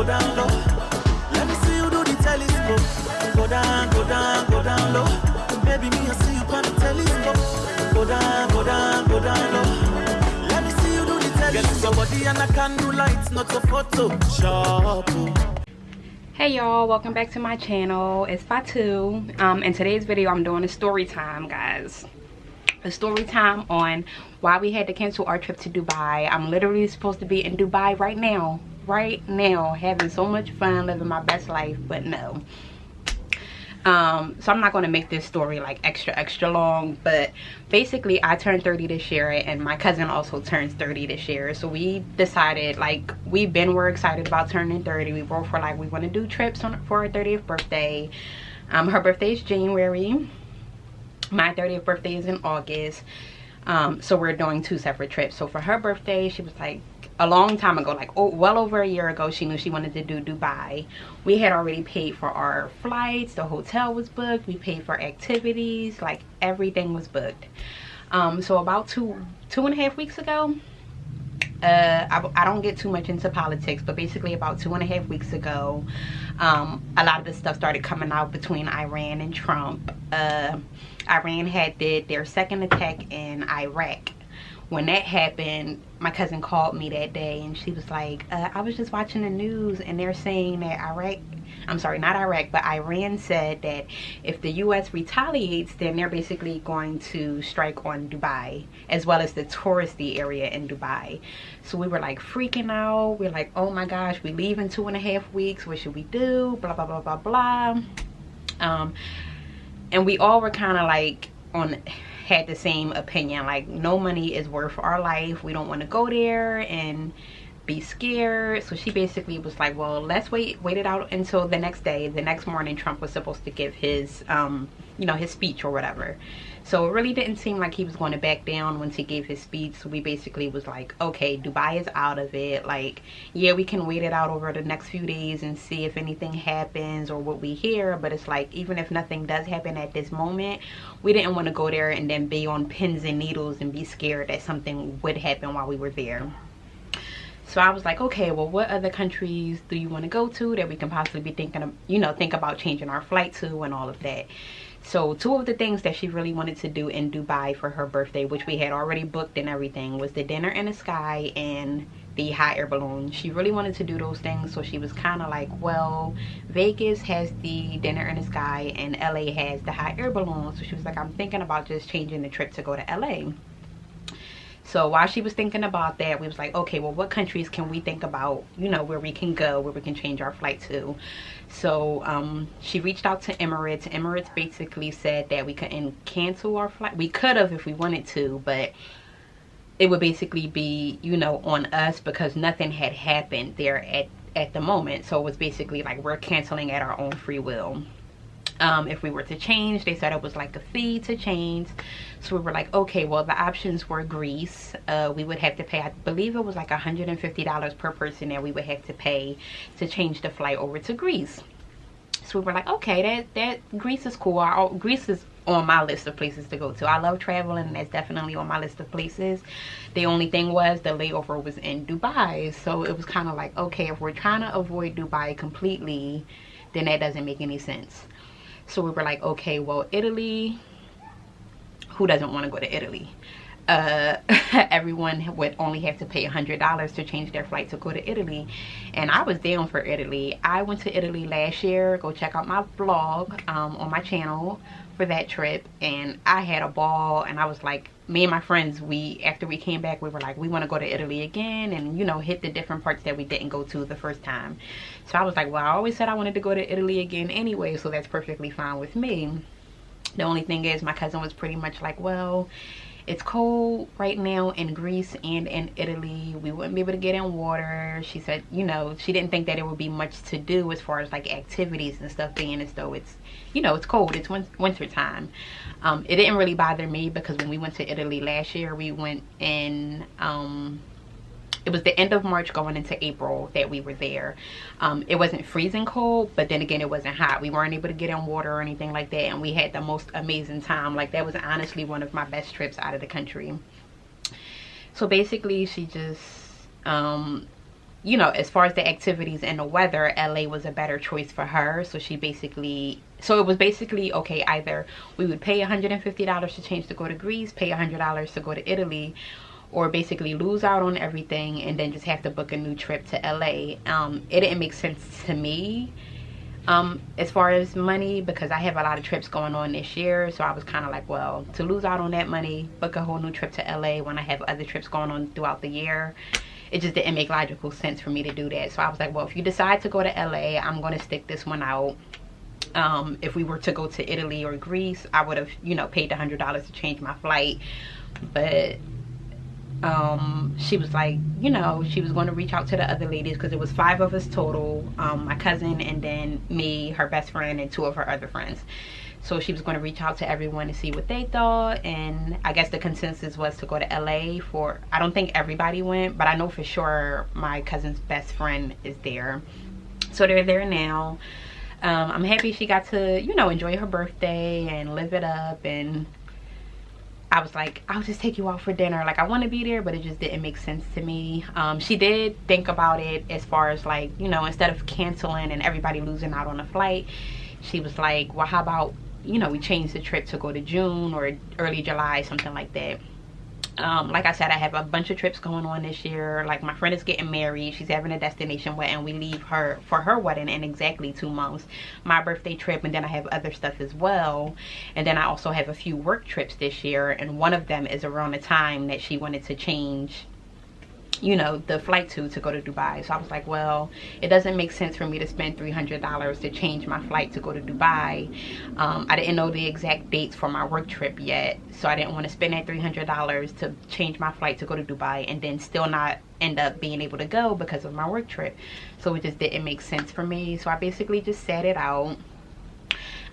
down low. Let me see you do the telescope. Go down, go down, go down low. Baby, me I see you on the telescope. Go down, go down, go down low. Let me see you do the telescope. Get your body and I can do lights, not a photo. Sharp. Hey y'all, welcome back to my channel. It's Fatu. In today's video I'm doing a story time, guys. A story time on why we had to cancel our trip to Dubai. I'm literally supposed to be in Dubai right now, having so much fun, living my best life, but no. So I'm not going to make this story like extra long, but basically I turned 30 this year and my cousin also turns 30 this year. So we decided, like, we're excited about turning 30. We both were like, we want to do trips for our 30th birthday. Her birthday is January. My 30th birthday is in August. So we're doing 2 separate trips. So for her birthday, she was like, a long time ago, like well over a year ago, she knew she wanted to do Dubai. We had already paid for our flights, the hotel was booked, we paid for activities, like everything was booked. So about two and a half weeks ago, I don't get too much into politics, but basically about 2.5 weeks ago, a lot of this stuff started coming out between Iran and Trump. Iran had did their second attack in Iraq. When that happened, my cousin called me that day and she was like, I was just watching the news and they're saying that Iran said that if the US retaliates, then they're basically going to strike on Dubai as well as the touristy area in Dubai. So we were like freaking out. We're like, oh my gosh, we leave in 2.5 weeks. What should we do? Blah, blah, blah, blah, blah. And we all were kind of like had the same opinion, like no money is worth our life. We don't want to go there and be scared. So she basically was like, well, let's wait it out until the next day. The next morning Trump was supposed to give his his speech or whatever. So it really didn't seem like he was going to back down once he gave his speech. So we basically was like, okay, Dubai is out of it. Like, yeah, we can wait it out over the next few days and see if anything happens or what we hear. But it's like, even if nothing does happen at this moment, we didn't want to go there and then be on pins and needles and be scared that something would happen while we were there. So I was like, okay, well, what other countries do you want to go to that we can possibly be thinking of, think about changing our flight to and all of that. So 2 of the things that she really wanted to do in Dubai for her birthday, which we had already booked and everything, was the dinner in the sky and the hot air balloon. She really wanted to do those things. So she was kind of like, well, Vegas has the dinner in the sky and LA has the hot air balloon. So she was like, I'm thinking about just changing the trip to go to LA. So while she was thinking about that, we was like, okay, well, what countries can we think about, where we can go, where we can change our flight to? So she reached out to Emirates. Emirates basically said that we couldn't cancel our flight. We could have if we wanted to, but it would basically be, on us because nothing had happened there at the moment. So it was basically like we're canceling at our own free will. If we were to change, they said it was like a fee to change. So we were like, okay, well, the options were Greece. We would have to pay, I believe it was like $150 per person that we would have to pay to change the flight over to Greece. So we were like, okay, that Greece is cool. Greece is on my list of places to go to. I love traveling and that's definitely on my list of places. The only thing was the layover was in Dubai. So it was kind of like, okay, if we're trying to avoid Dubai completely, then that doesn't make any sense. So we were like, okay, well, Italy, who doesn't want to go to Italy? Everyone would only have to pay $100 to change their flight to go to Italy. And I was down for Italy. I went to Italy last year. Go check out my vlog on my channel for that trip. And I had a ball. And I was like, me and my friends, after we came back, we were like, we want to go to Italy again and, hit the different parts that we didn't go to the first time. So I was like, well, I always said I wanted to go to Italy again anyway, so that's perfectly fine with me. The only thing is my cousin was pretty much like, well, it's cold right now in Greece and in Italy. We wouldn't be able to get in water. She said, she didn't think that there would be much to do as far as like activities and stuff, being as though it's, it's cold. It's winter time. It didn't really bother me because when we went to Italy last year, we went in, it was the end of March going into April that we were there. It wasn't freezing cold, but then again, it wasn't hot. We weren't able to get in water or anything like that, and we had the most amazing time. Like, that was honestly one of my best trips out of the country. So basically, she just you know, as far as the activities and the weather, LA was a better choice for her. So she basically, so it was basically, okay, either we would pay $150 to change to go to Greece, pay $100 to go to Italy, or basically lose out on everything and then just have to book a new trip to LA. It didn't make sense to me as far as money, because I have a lot of trips going on this year. So I was kind of like, well, to lose out on that money, book a whole new trip to LA when I have other trips going on throughout the year, it just didn't make logical sense for me to do that. So I was like, well, if you decide to go to LA, I'm going to stick this one out. If we were to go to Italy or Greece, I would have, you know, paid the $100 to change my flight. But she was like, you know, she was going to reach out to the other ladies, because it was 5 of us total, my cousin and then me, her best friend, and 2 of her other friends. So she was going to reach out to everyone to see what they thought, and I guess the consensus was to go to LA for, I don't think everybody went, but I know for sure my cousin's best friend is there. So they're there now. I'm happy she got to, you know, enjoy her birthday and live it up. And I was like, I'll just take you out for dinner. Like, I want to be there, but it just didn't make sense to me. She did think about it as far as like, you know, instead of canceling and everybody losing out on a flight, she was like, well, how about, you know, we change the trip to go to June or early July, something like that. Like I said, I have a bunch of trips going on this year. Like, my friend is getting married. She's having a destination wedding. We leave her for her wedding in exactly 2 months. My birthday trip, and then I have other stuff as well. And then I also have a few work trips this year, and one of them is around the time that she wanted to change, you know, the flight to go to Dubai. So I was like, well, it doesn't make sense for me to spend $300 to change my flight to go to Dubai. I didn't know the exact dates for my work trip yet, so I didn't want to spend that $300 to change my flight to go to Dubai and then still not end up being able to go because of my work trip. So it just didn't make sense for me. So I basically just sat it out.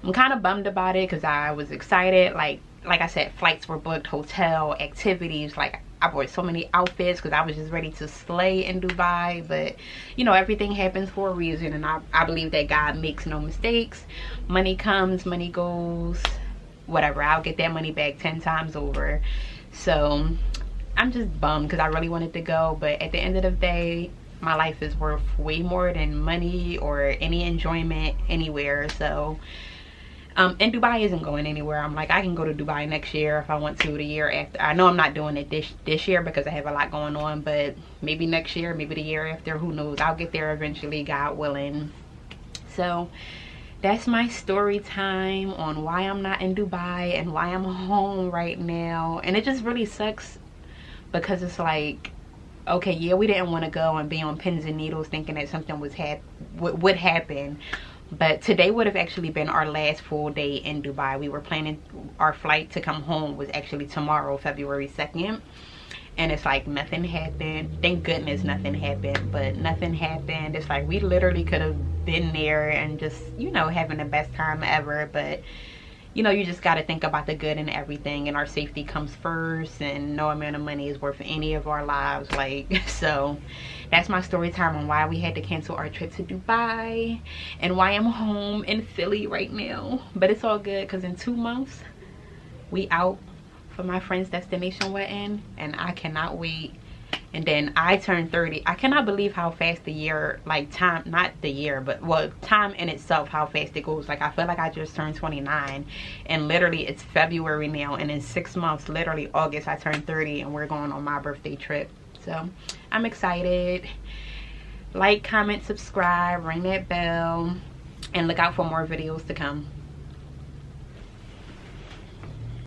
I'm kind of bummed about it because I was excited. Like I said, flights were booked, hotel, activities. Like, I bought so many outfits because I was just ready to slay in Dubai. But, you know, everything happens for a reason, and I believe that God makes no mistakes. Money comes, money goes, whatever. I'll get that money back 10 times over. So I'm just bummed because I really wanted to go. But at the end of the day, my life is worth way more than money or any enjoyment anywhere. So and Dubai isn't going anywhere. I'm like, I can go to Dubai next year if I want to, the year after. I know I'm not doing it this year because I have a lot going on, but maybe next year, maybe the year after, who knows. I'll get there eventually, God willing. So that's my story time on why I'm not in Dubai and why I'm home right now. And it just really sucks because it's like, okay, yeah, we didn't want to go and be on pins and needles thinking that something would happen. But today would have actually been our last full day in Dubai. We were planning, our flight to come home was actually tomorrow, February 2nd. And it's like nothing happened. Thank goodness nothing happened, but nothing happened. It's like we literally could have been there and just, you know, having the best time ever. But, you know, you just got to think about the good in everything, and our safety comes first, and no amount of money is worth any of our lives. Like, so that's my story time on why we had to cancel our trip to Dubai and why I'm home in Philly right now. But it's all good because in 2 months we out for my friend's destination wedding, and I cannot wait. And then I turned 30. I cannot believe how fast the year, like time, not the year, but well, time in itself, how fast it goes. Like, I feel like I just turned 29, and literally it's February now, and in 6 months, literally August, I turned 30, and we're going on my birthday trip. So I'm excited. Like, comment, subscribe, ring that bell, and look out for more videos to come.